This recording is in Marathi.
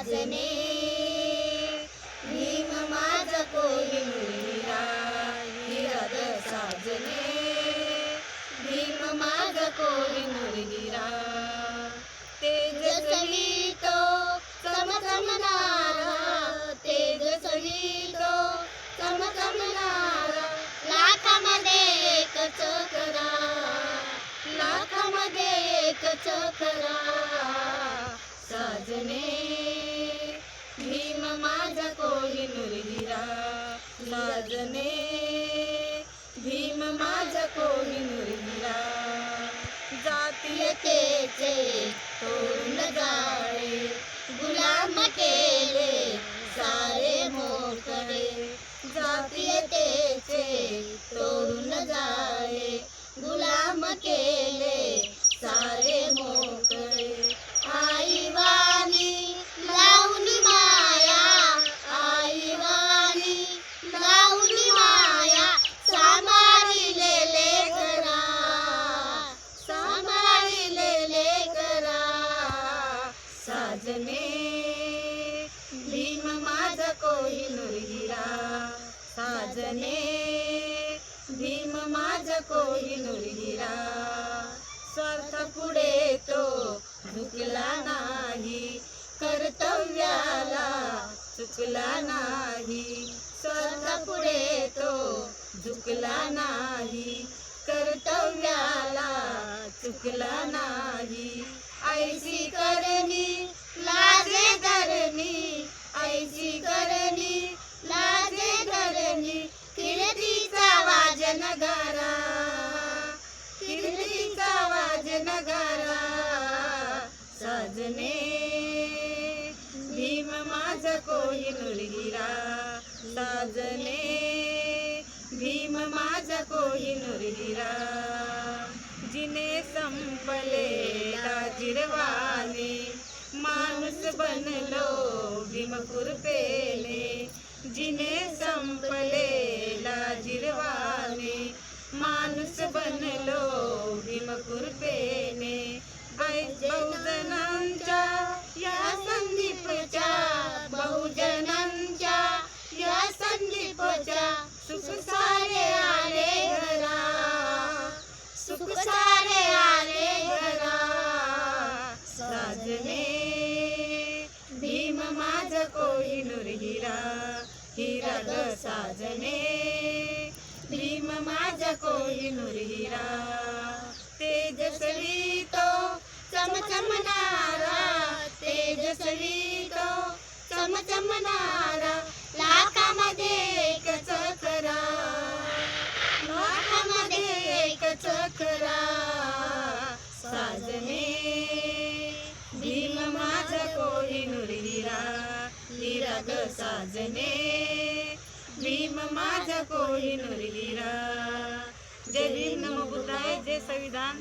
साजने, भीम माझा कोहिनूर हिरा, हिरा ग साजने, भीम माझा कोहिनूर हिरा. तेजस्वी तो चमचमणारा, तेजस्वी तो चमचमणारा, लाखामध्ये एक चकरा, लाखामध्ये एक चकरा. साजने, भीम माझा कोहिनूर हिरा, साजने, भीम माझा कोहिनूर हिरा. जातीयतेचे तोरण जाळे, गुलाम केले सारे मोकळे. जातीयतेचे तोरण जाळे, गुलाम केले सारे मोकळे. आई वाणी लावली माया, आई वाणी लावली माया, सांभाळिलेले करा, सांभाळिलेले करा. साजने, भीम माझा कोहिनूर हिरा, साजने, भीम माझा कोहिनूर हिरा. स्वार्थ पुढे तो झुकला नाही, कर्तव्याला चुकला नाही. स्वार्थ पुढे तो झुकला नाही, कर्तव्याला चुकला नाही. ऐसी करणी लाजे धरणी, ऐसी करणी लाजे धरणी, कीर्तीचा वाज नगारा, कीर्तीचा वाज नगारा. साजने, भीम माझा कोहिनूर हिरा, साजने, भीम माझा कोहिनूर हिरा. जिने संपले लाजिरवाने, माणूस बनलो भीम कृपेने. जिने संपले लाजिरवाने, माणूस बनलो भीम कृपेने. बहुजनांच्या या संदीपच्या, बहुजनांच्या या संदीपच्या, सुख सारे आले घरा, सुख सारे आले घरा. साजने, भीम माझा कोहिनूर हिरा, हिरा ग साजने, भीम माझा कोहिनूर हिरा. तेजस्वी तो चमचमणारा, तेजस्वी तो चमचमणारा, लाखामध्ये एक चकरा, लाखामध्ये एक चकरा. साजने, भीम माझा कोहिनूर हिरा, हिरा ग साजने, भीम माझा कोहिनूर हिरा. जय भीम, नमो बुद्धाय, जय संविधान.